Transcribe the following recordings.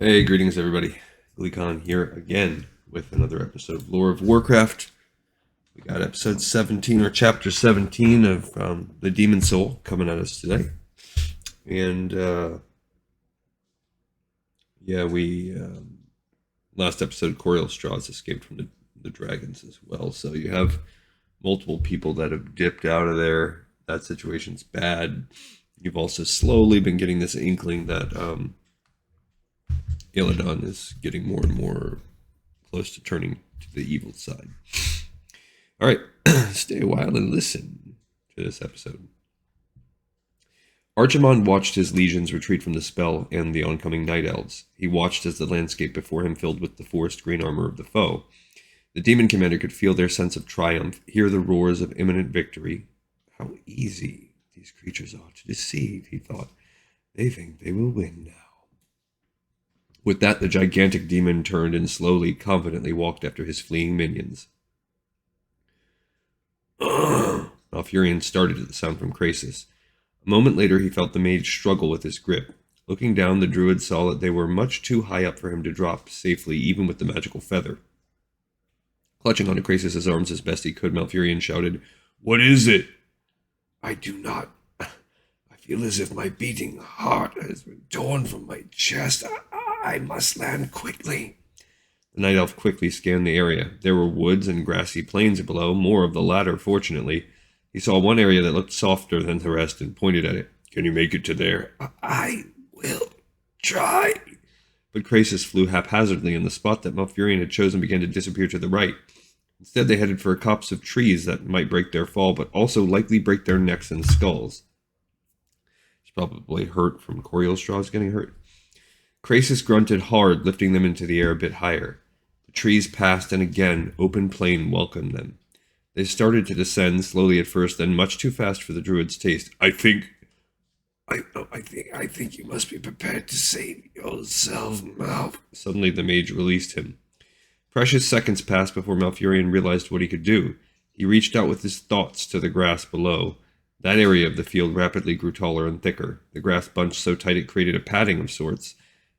Hey, greetings everybody. Gleekon here again with another episode of Lore of Warcraft. We got episode 17 or chapter 17 of the Demon Soul coming at us today. And we last episode Coriel Strauss escaped from the dragons as well. So you have multiple people that have dipped out of there. That situation's bad. You've also slowly been getting this inkling that Illidan is getting more and more close to turning to the evil side. All right, stay a while and listen to this episode. Archimond watched his legions retreat from the spell and the oncoming night elves. He watched as the landscape before him filled with the forest green armor of the foe. The demon commander could feel their sense of triumph, hear the roars of imminent victory. How easy these creatures are to deceive, he thought. They think they will win now. With that, the gigantic demon turned and slowly, confidently walked after his fleeing minions. Malfurion started at the sound from Krasis. A moment later, he felt the mage struggle with his grip. Looking down, the druid saw that they were much too high up for him to drop safely, even with the magical feather. Clutching onto Krasis' arms as best he could, Malfurion shouted, "What is it?" "I do not. I feel as if my beating heart has been torn from my chest. I must land quickly." The night elf quickly scanned the area. There were woods and grassy plains below, more of the latter, fortunately. He saw one area that looked softer than the rest and pointed at it. "Can you make it to there?" "I will try." But Krasis flew haphazardly, and the spot that Malfurion had chosen began to disappear to the right. Instead, they headed for a copse of trees that might break their fall, but also likely break their necks and skulls. He's probably hurt from Coriel Strauss getting hurt. Krasis grunted hard, lifting them into the air a bit higher. The trees passed, and again, open plain welcomed them. They started to descend, slowly at first, then much too fast for the druid's taste. I think you must be prepared to save yourself, Malf." Suddenly the mage released him. Precious seconds passed before Malfurion realized what he could do. He reached out with his thoughts to the grass below. That area of the field rapidly grew taller and thicker. The grass bunched so tight it created a padding of sorts.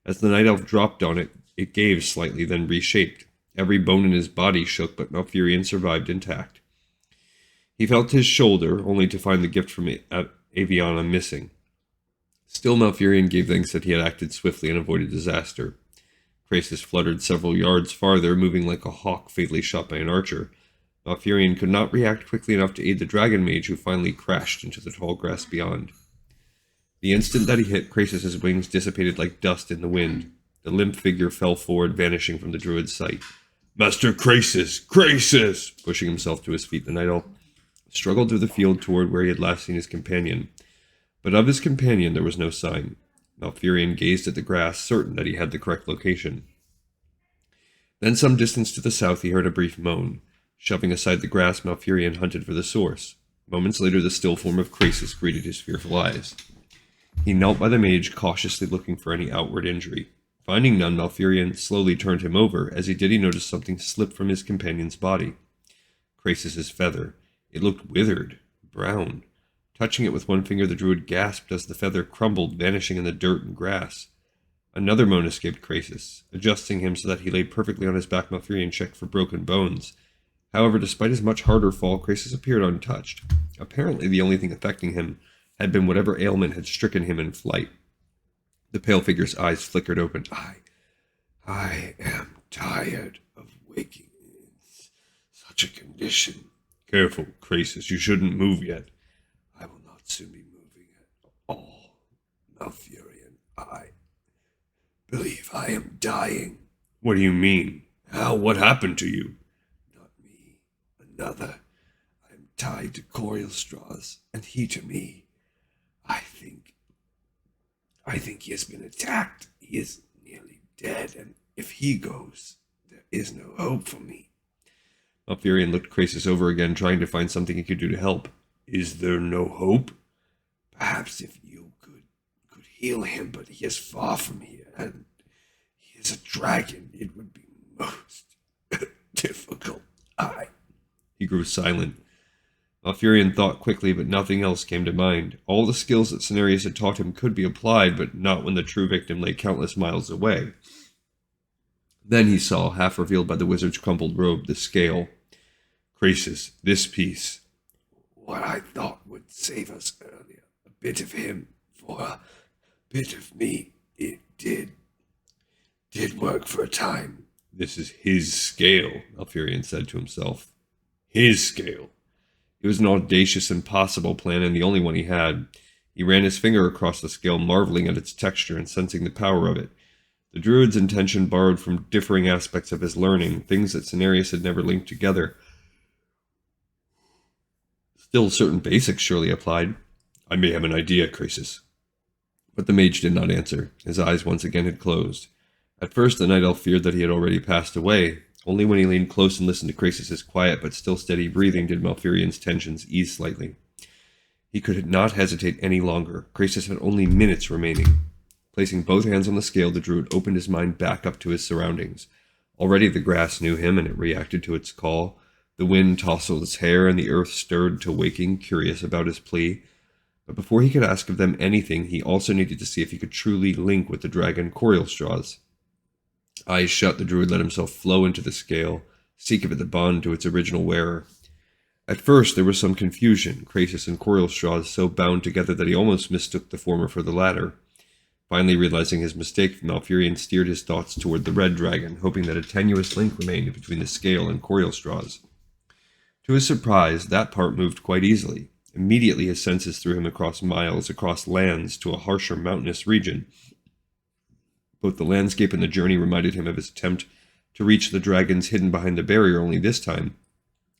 As the night elf dropped on it, it gave slightly, then reshaped. Every bone in his body shook, but Malfurion survived intact. He felt his shoulder, only to find the gift from Aviana missing. Still, Malfurion gave thanks that he had acted swiftly and avoided disaster. Krasis fluttered several yards farther, moving like a hawk fatally shot by an archer. Malfurion could not react quickly enough to aid the dragon mage, who finally crashed into the tall grass beyond. The instant that he hit, Krasis' wings dissipated like dust in the wind. The limp figure fell forward, vanishing from the druid's sight. "Master Krasis! Krasis!" Pushing himself to his feet, the night elf struggled through the field toward where he had last seen his companion. But of his companion there was no sign. Malfurion gazed at the grass, certain that he had the correct location. Then some distance to the south he heard a brief moan. Shoving aside the grass, Malfurion hunted for the source. Moments later the still form of Krasis greeted his fearful eyes. He knelt by the mage, cautiously looking for any outward injury. Finding none, Malfurion slowly turned him over. As he did, he noticed something slip from his companion's body. Krasis' feather. It looked withered, brown. Touching it with one finger, the druid gasped as the feather crumbled, vanishing in the dirt and grass. Another moan escaped Krasis. Adjusting him so that he lay perfectly on his back, Malfurion checked for broken bones. However, despite his much harder fall, Krasis appeared untouched. Apparently, the only thing affecting him had been whatever ailment had stricken him in flight. The pale figure's eyes flickered open. I am tired of waking in such a condition." "Careful, Krasis, you shouldn't move yet." "I will not soon be moving at all, Malfurion. I believe I am dying." "What do you mean? How? What happened to you?" "Not me. Another. I am tied to Coriel Strauss, and he to me. I think he has been attacked. He is nearly dead, and if he goes, there is no hope for me." Malfurion looked Krasis over again, trying to find something he could do to help. "Is there no hope?" "Perhaps if you could heal him, but he is far from here, and he is a dragon. It would be most difficult." He grew silent. Malfurion thought quickly, but nothing else came to mind. All the skills that Cenarius had taught him could be applied, but not when the true victim lay countless miles away. Then he saw, half revealed by the wizard's crumpled robe, the scale. Krasis, this piece. What I thought would save us earlier. A bit of him for a bit of me. It did work for a time. This is his scale, Malfurion said to himself. His scale. It was an audacious, impossible plan, and the only one he had. He ran his finger across the scale, marveling at its texture and sensing the power of it. The druid's intention borrowed from differing aspects of his learning, things that Cenarius had never linked together. Still, certain basics surely applied. I may have an idea, Krasis. But the mage did not answer. His eyes once again had closed. At first, the night elf feared that he had already passed away. Only when he leaned close and listened to Krasis' quiet but still steady breathing did Malfurion's tensions ease slightly. He could not hesitate any longer. Krasis had only minutes remaining. Placing both hands on the scale, the druid opened his mind back up to his surroundings. Already the grass knew him, and it reacted to its call. The wind tousled its hair, and the earth stirred to waking, curious about his plea. But before he could ask of them anything, he also needed to see if he could truly link with the dragon Corielstraws. Eyes shut, the druid let himself flow into the scale, seek of it the bond to its original wearer. At first there was some confusion, Krasis and Corielstraws so bound together that he almost mistook the former for the latter. Finally realizing his mistake, Malfurion steered his thoughts toward the red dragon, hoping that a tenuous link remained between the scale and Corielstraws. To his surprise, that part moved quite easily. Immediately his senses threw him across miles, across lands, to a harsher mountainous region. Both the landscape and the journey reminded him of his attempt to reach the dragons hidden behind the barrier, only this time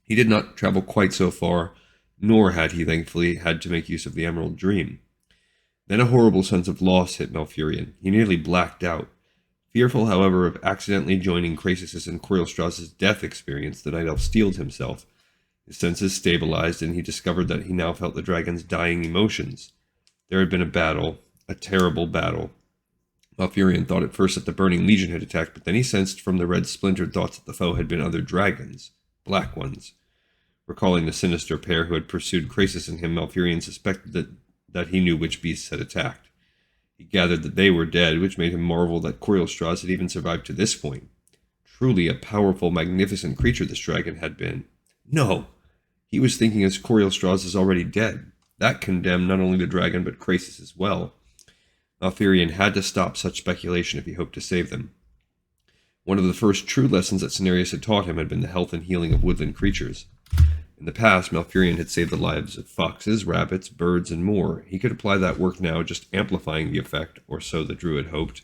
he did not travel quite so far, nor had he thankfully had to make use of the Emerald Dream. Then a horrible sense of loss hit Malfurion. He nearly blacked out. Fearful, however, of accidentally joining Krasis' and Corielstraws' death experience, the night elf steeled himself. His senses stabilized, and he discovered that he now felt the dragon's dying emotions. There had been a battle, a terrible battle. Malfurion thought at first that the Burning Legion had attacked, but then he sensed from the red splintered thoughts that the foe had been other dragons, black ones. Recalling the sinister pair who had pursued Krasis and him, Malfurion suspected that he knew which beasts had attacked. He gathered that they were dead, which made him marvel that Corielstraws had even survived to this point. Truly a powerful, magnificent creature this dragon had been. No! He was thinking as Corielstraws is already dead. That condemned not only the dragon, but Krasis as well. Malfurion had to stop such speculation if he hoped to save them. One of the first true lessons that Cenarius had taught him had been the health and healing of woodland creatures. In the past, Malfurion had saved the lives of foxes, rabbits, birds, and more. He could apply that work now, just amplifying the effect, or so the druid hoped.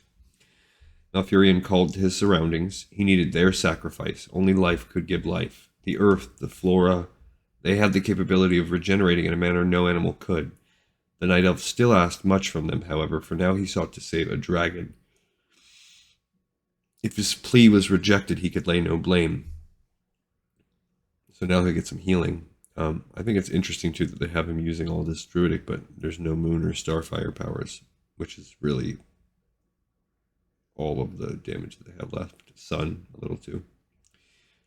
Malfurion called to his surroundings. He needed their sacrifice. Only life could give life. The earth, the flora, they had the capability of regenerating in a manner no animal could. The night elf still asked much from them, however, for now he sought to save a dragon. If his plea was rejected, he could lay no blame. So now he'll get some healing. I think it's interesting, too, that they have him using all this druidic, but there's no moon or starfire powers, which is really all of the damage that they have left. Sun, a little, too.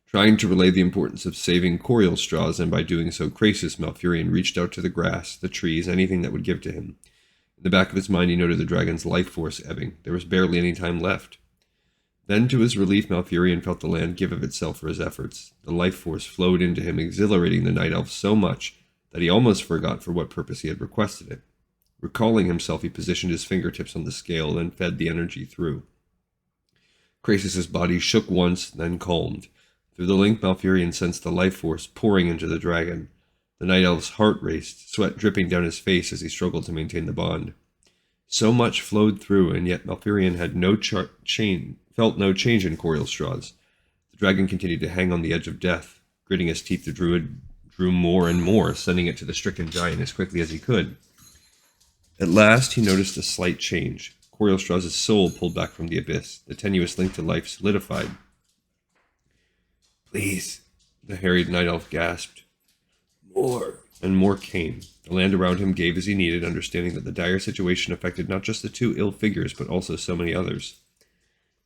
Trying to relay the importance of saving Corielstraws, and by doing so Krasis, Malfurion reached out to the grass, the trees, anything that would give to him. In the back of his mind he noted the dragon's life force ebbing. There was barely any time left. Then, to his relief, Malfurion felt the land give of itself for his efforts. The life force flowed into him, exhilarating the night elf so much that he almost forgot for what purpose he had requested it. Recalling himself, he positioned his fingertips on the scale, then fed the energy through. Krasis' body shook once, then calmed. Through the link, Malfurion sensed the life force pouring into the dragon. The night elf's heart raced, sweat dripping down his face as he struggled to maintain the bond. So much flowed through, and yet Malfurion had felt no change in Corielstraws. The dragon continued to hang on the edge of death. Gritting his teeth, the druid drew more and more, sending it to the stricken giant as quickly as he could. At last, he noticed a slight change. Corielstraws' soul pulled back from the abyss. The tenuous link to life solidified. Please, the harried night elf gasped. More. And more came. The land around him gave as he needed, understanding that the dire situation affected not just the two ill figures, but also so many others.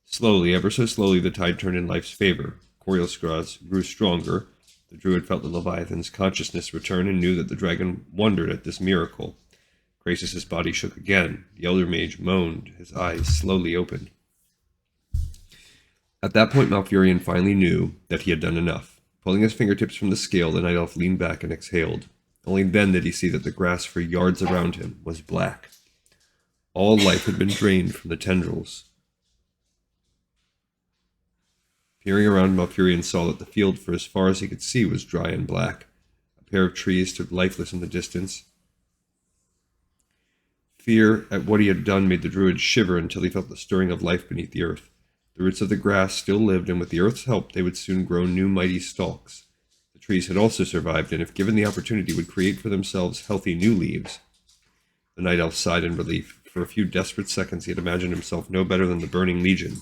Slowly, ever so slowly, the tide turned in life's favor. Corielstraws grew stronger. The druid felt the Leviathan's consciousness return and knew that the dragon wondered at this miracle. Krasus's body shook again. The elder mage moaned. His eyes slowly opened. At that point, Malfurion finally knew that he had done enough. Pulling his fingertips from the scale, the night elf leaned back and exhaled. Only then did he see that the grass for yards around him was black. All life had been drained from the tendrils. Peering around, Malfurion saw that the field for as far as he could see was dry and black. A pair of trees stood lifeless in the distance. Fear at what he had done made the druid shiver until he felt the stirring of life beneath the earth. The roots of the grass still lived, and with the earth's help they would soon grow new mighty stalks. The trees had also survived, and if given the opportunity would create for themselves healthy new leaves. The night elf sighed in relief. For a few desperate seconds he had imagined himself no better than the burning legion.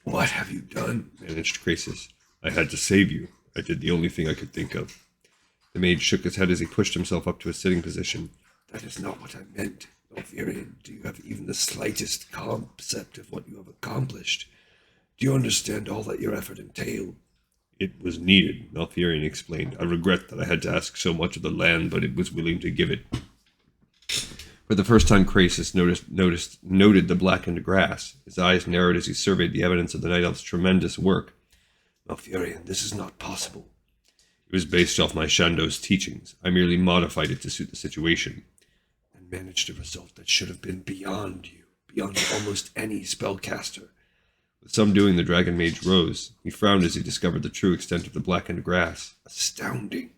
What have you done? Managed Krasus. I had to save you. I did the only thing I could think of. The mage shook his head as he pushed himself up to a sitting position. That is not what I meant, Malfurion. Do you have even the slightest concept of what you have accomplished? Do you understand all that your effort entailed? It was needed, Malfurion explained. I regret that I had to ask so much of the land, but it was willing to give it. For the first time, Krasus noted the blackened grass. His eyes narrowed as he surveyed the evidence of the night elf's tremendous work. Malfurion, this is not possible. It was based off my Shando's teachings. I merely modified it to suit the situation, and managed a result that should have been beyond you, beyond almost any spellcaster. With some doing, the dragon mage rose. He frowned as he discovered the true extent of the blackened grass. Astounding.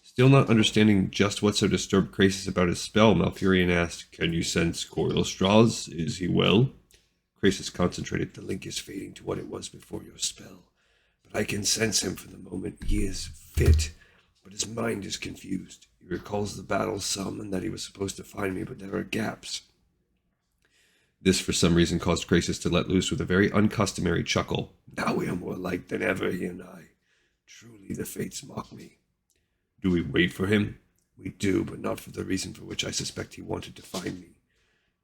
Still not understanding just what so disturbed Krasus about his spell, Malfurion asked, Can you sense Coriolstrasz? Is he well? Krasus concentrated. The link is fading to what it was before your spell. But I can sense him for the moment. He is fit, but his mind is confused. He recalls the battle some and that he was supposed to find me, but there are gaps. This, for some reason, caused Krasus to let loose with a very uncustomary chuckle. Now we are more alike than ever, he and I. Truly, the fates mock me. Do we wait for him? We do, but not for the reason for which I suspect he wanted to find me.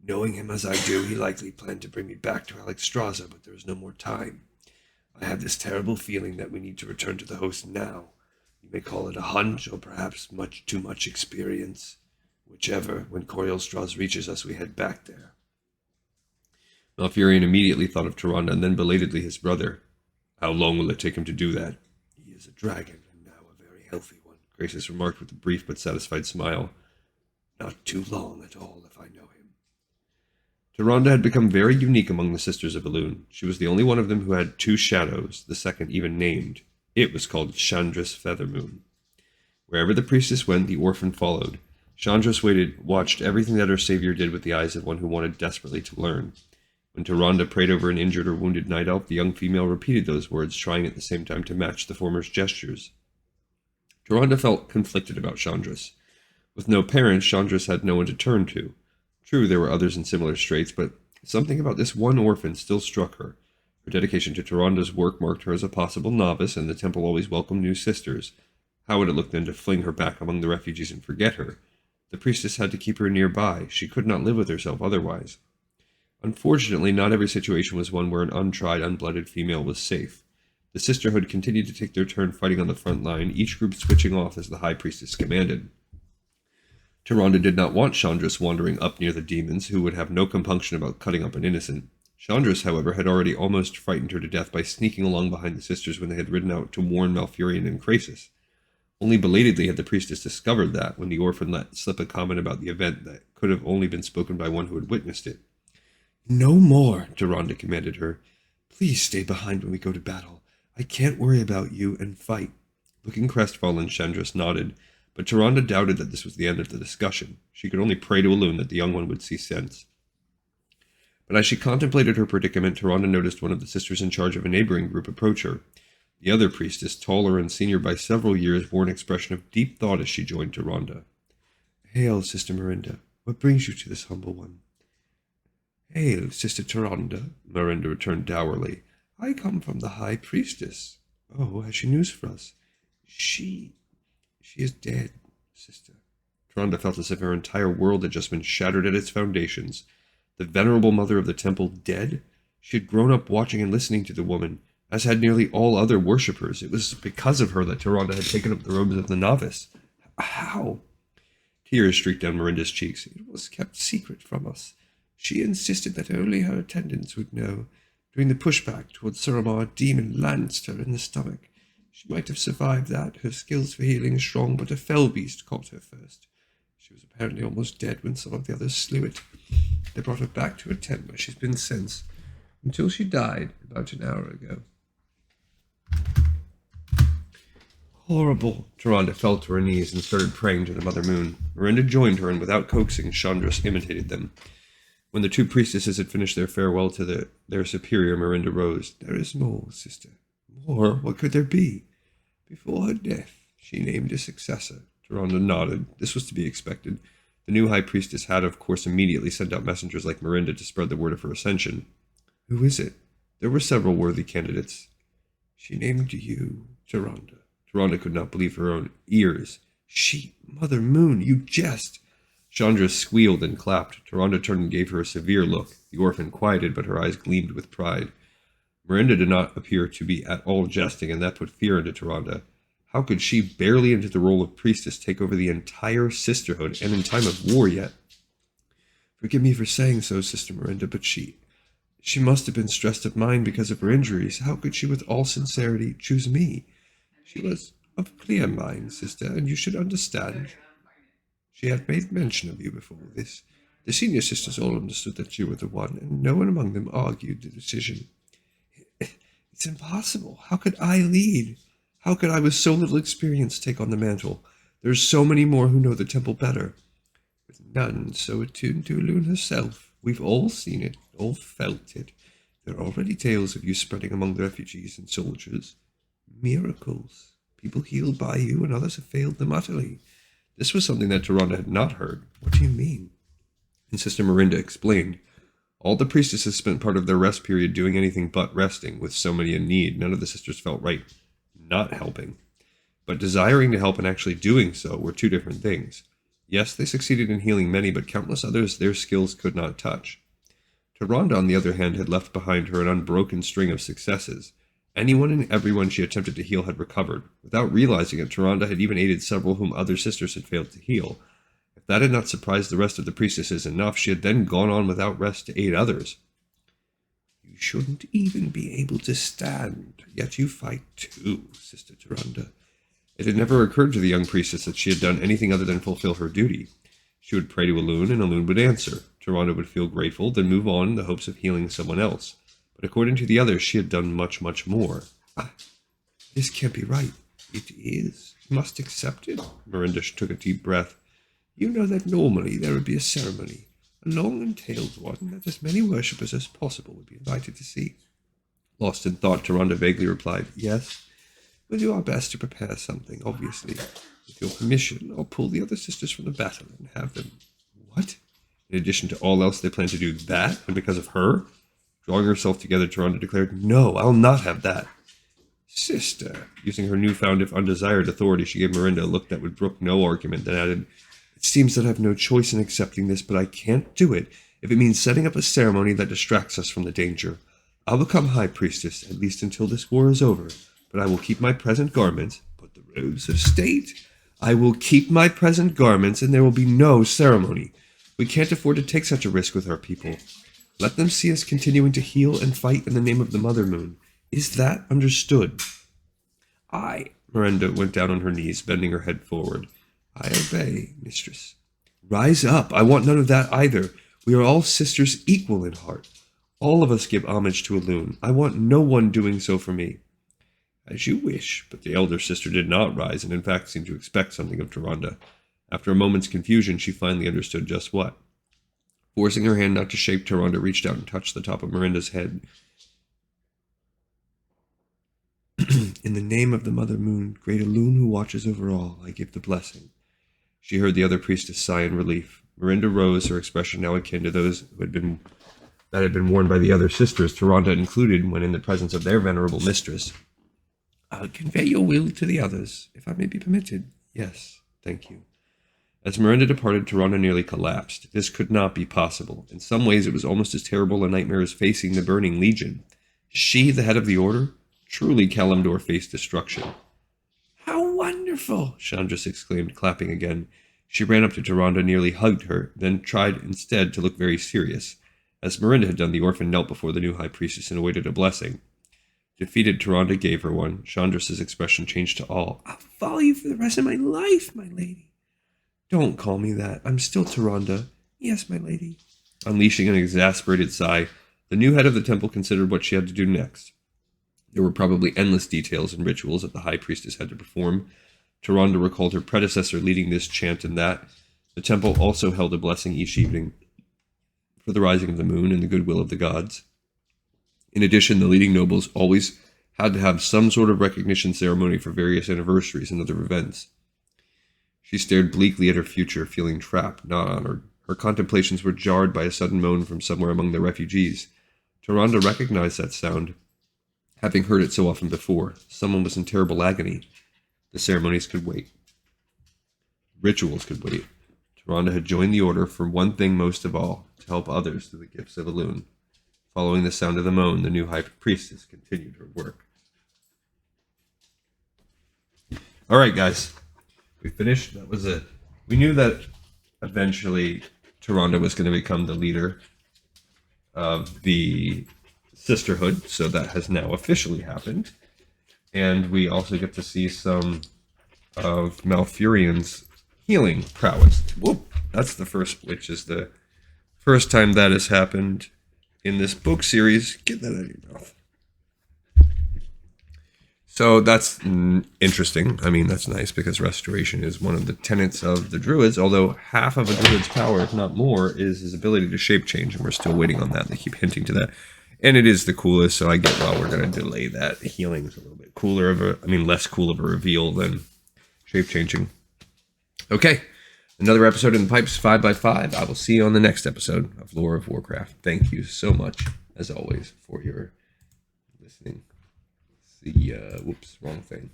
Knowing him as I do, he likely planned to bring me back to Alexstrasza, but there is no more time. I have this terrible feeling that we need to return to the host now. You may call it a hunch, or perhaps too much experience. Whichever, when Coriolstrasz reaches us, we head back there. Malfurion immediately thought of Tyrande, and then belatedly his brother. How long will it take him to do that? He is a dragon, and now a very healthy one, Krasus remarked with a brief but satisfied smile. Not too long at all, if I know him. Tyrande had become very unique among the Sisters of Elune. She was the only one of them who had two shadows, the second even named. It was called Chandra's Feathermoon. Wherever the priestess went, the orphan followed. Chandras watched everything that her savior did with the eyes of one who wanted desperately to learn. When Tyrande prayed over an injured or wounded night elf, the young female repeated those words, trying at the same time to match the former's gestures. Tyrande felt conflicted about Chandras. With no parents, Chandras had no one to turn to. True, there were others in similar straits, but something about this one orphan still struck her. Her dedication to Tyrande's work marked her as a possible novice, and the temple always welcomed new sisters. How would it look then to fling her back among the refugees and forget her? The priestess had to keep her nearby. She could not live with herself otherwise. Unfortunately, not every situation was one where an untried, unblooded female was safe. The Sisterhood continued to take their turn fighting on the front line, each group switching off as the High Priestess commanded. Tyrande did not want Chandras wandering up near the demons, who would have no compunction about cutting up an innocent. Chandras, however, had already almost frightened her to death by sneaking along behind the sisters when they had ridden out to warn Malfurion and Krasus. Only belatedly had the priestess discovered that, when the orphan let slip a comment about the event that could have only been spoken by one who had witnessed it. No more, Tyrande commanded her. Please stay behind when we go to battle. I can't worry about you and fight. Looking crestfallen, Chandras nodded, but Tyrande doubted that this was the end of the discussion. She could only pray to Elune that the young one would see sense. But as she contemplated her predicament, Tyrande noticed one of the sisters in charge of a neighboring group approach her. The other priestess, taller and senior by several years, wore an expression of deep thought as she joined Tyrande. Hail, Sister Mirinda. What brings you to this humble one? Hail, Sister Tyrande, Mirinda returned dourly. I come from the High Priestess. Oh, has she news for us? She is dead, Sister. Tyrande felt as if her entire world had just been shattered at its foundations. The venerable mother of the temple dead? She had grown up watching and listening to the woman, as had nearly all other worshippers. It was because of her that Tyrande had taken up the robes of the novice. How? Tears streaked down Miranda's cheeks. It was kept secret from us. She insisted that only her attendants would know. During the pushback towards Suramar, a demon lanced her in the stomach. She might have survived that. Her skills for healing are strong, but a fell beast caught her first. She was apparently almost dead when some of the others slew it. They brought her back to her tent where she's been since, until she died about an hour ago. Horrible. Tyrande fell to her knees and started praying to the Mother Moon. Miranda joined her, and without coaxing, Chandras imitated them. When the two priestesses had finished their farewell to their superior, Miranda rose. There is more, sister. More? What could there be? Before her death, she named a successor. Tyrande nodded. This was to be expected. The new high priestess had, of course, immediately sent out messengers like Miranda to spread the word of her ascension. Who is it? There were several worthy candidates. She named you, Tyrande. Tyrande could not believe her own ears. She, Mother Moon, you jest. Chandra squealed and clapped. Tyrande turned and gave her a severe look. The orphan quieted, but her eyes gleamed with pride. Miranda did not appear to be at all jesting, and that put fear into Tyrande. How could she, barely into the role of priestess, take over the entire sisterhood, and in time of war yet? Forgive me for saying so, Sister Miranda, but she must have been stressed of mind because of her injuries. How could she, with all sincerity, choose me? She was of clear mind, sister, and you should understand. She had made mention of you before this. The senior sisters all understood that you were the one, and no one among them argued the decision. It's impossible. How could I lead? How could I, with so little experience, take on the mantle? There are so many more who know the temple better. With none so attuned to Elune herself. We've all seen it, all felt it. There are already tales of you spreading among the refugees and soldiers. Miracles. People healed by you, and others have failed them utterly. This was something that Tyrande had not heard. What do you mean? And Sister Miranda explained. All the priestesses spent part of their rest period doing anything but resting. With so many in need, none of the sisters felt right not helping. But desiring to help and actually doing so were two different things. Yes, they succeeded in healing many, but countless others their skills could not touch. Tyrande, on the other hand, had left behind her an unbroken string of successes. Anyone and everyone she attempted to heal had recovered. Without realizing it, Tyrande had even aided several whom other sisters had failed to heal. If that had not surprised the rest of the priestesses enough, she had then gone on without rest to aid others. You shouldn't even be able to stand, yet you fight too, Sister Tyrande. It had never occurred to the young priestess that she had done anything other than fulfill her duty. She would pray to Elune, and Elune would answer. Tyrande would feel grateful, then move on in the hopes of healing someone else. But according to the others, she had done much, much more. This can't be right. It is. You must accept it. Miranda took a deep breath. You know that normally there would be a ceremony, a long entailed one that as many worshippers as possible would be invited to see. Lost in thought, Tyrande vaguely replied, Yes. We'll do our best to prepare something, obviously. With your permission, I'll pull the other sisters from the battle and have them... What? In addition to all else, they plan to do that? And because of her? Drawing herself together, Tyrande declared, No, I'll not have that. Sister. Using her newfound, if undesired, authority, she gave Miranda a look that would brook no argument, then added, It seems that I have no choice in accepting this, but I can't do it if it means setting up a ceremony that distracts us from the danger. I'll become High Priestess, at least until this war is over, but I will keep my present garments, but the robes of state. I will keep my present garments, and there will be no ceremony. We can't afford to take such a risk with our people. Let them see us continuing to heal and fight in the name of the Mother Moon. Is that understood? Miranda went down on her knees, bending her head forward. I obey, mistress. Rise up. I want none of that either. We are all sisters equal in heart. All of us give homage to Elune. I want no one doing so for me. As you wish, but the elder sister did not rise, and in fact seemed to expect something of Tyrande. After a moment's confusion, she finally understood just what. Forcing her hand not to shake, Tyrande reached out and touched the top of Miranda's head. In the name of the Mother Moon, great Elune who watches over all, I give the blessing. She heard the other priestess sigh in relief. Miranda rose, her expression now akin to those that had been worn by the other sisters, Tyrande included, when in the presence of their venerable mistress. I'll convey your will to the others, if I may be permitted. Yes, thank you. As Miranda departed, Tyrande nearly collapsed. This could not be possible. In some ways, it was almost as terrible a nightmare as facing the Burning Legion. She, the head of the order? Truly, Kalimdor faced destruction. How wonderful! Chandras exclaimed, clapping again. She ran up to Tyrande, nearly hugged her, then tried instead to look very serious. As Mirinda had done, the orphan knelt before the new high priestess and awaited a blessing. Defeated, Tyrande gave her one. Chandras's expression changed to awe. I'll follow you for the rest of my life, my lady. Don't call me that. I'm still Tyrande. Yes, my lady. Unleashing an exasperated sigh, the new head of the temple considered what she had to do next. There were probably endless details and rituals that the high priestess had to perform. Tyrande recalled her predecessor leading this chant and that. The temple also held a blessing each evening for the rising of the moon and the goodwill of the gods. In addition, the leading nobles always had to have some sort of recognition ceremony for various anniversaries and other events. She stared bleakly at her future, feeling trapped, not honored. Her contemplations were jarred by a sudden moan from somewhere among the refugees. Tyrande recognized that sound, having heard it so often before. Someone was in terrible agony. The ceremonies could wait. Rituals could wait. Tyrande had joined the order for one thing most of all, to help others through the gifts of Elune. Following the sound of the moan, the new high priestess continued her work. All right, guys. We finished. That was it. We knew that eventually Tyrande was going to become the leader of the Sisterhood, so that has now officially happened. And we also get to see some of Malfurion's healing prowess. Whoop! That's the first, which is the first time that has happened in this book series. Get that out of your mouth. So that's interesting. I mean, that's nice because restoration is one of the tenets of the druids, although half of a druid's power, if not more, is his ability to shape change, and we're still waiting on that. They keep hinting to that. And it is the coolest, so I get why we're going to delay that. Healing is a little bit cooler less cool of a reveal than shape changing. Okay, another episode in the pipes, 5x5. I will see you on the next episode of Lore of Warcraft. Thank you so much, as always, for your listening. Whoops, wrong thing.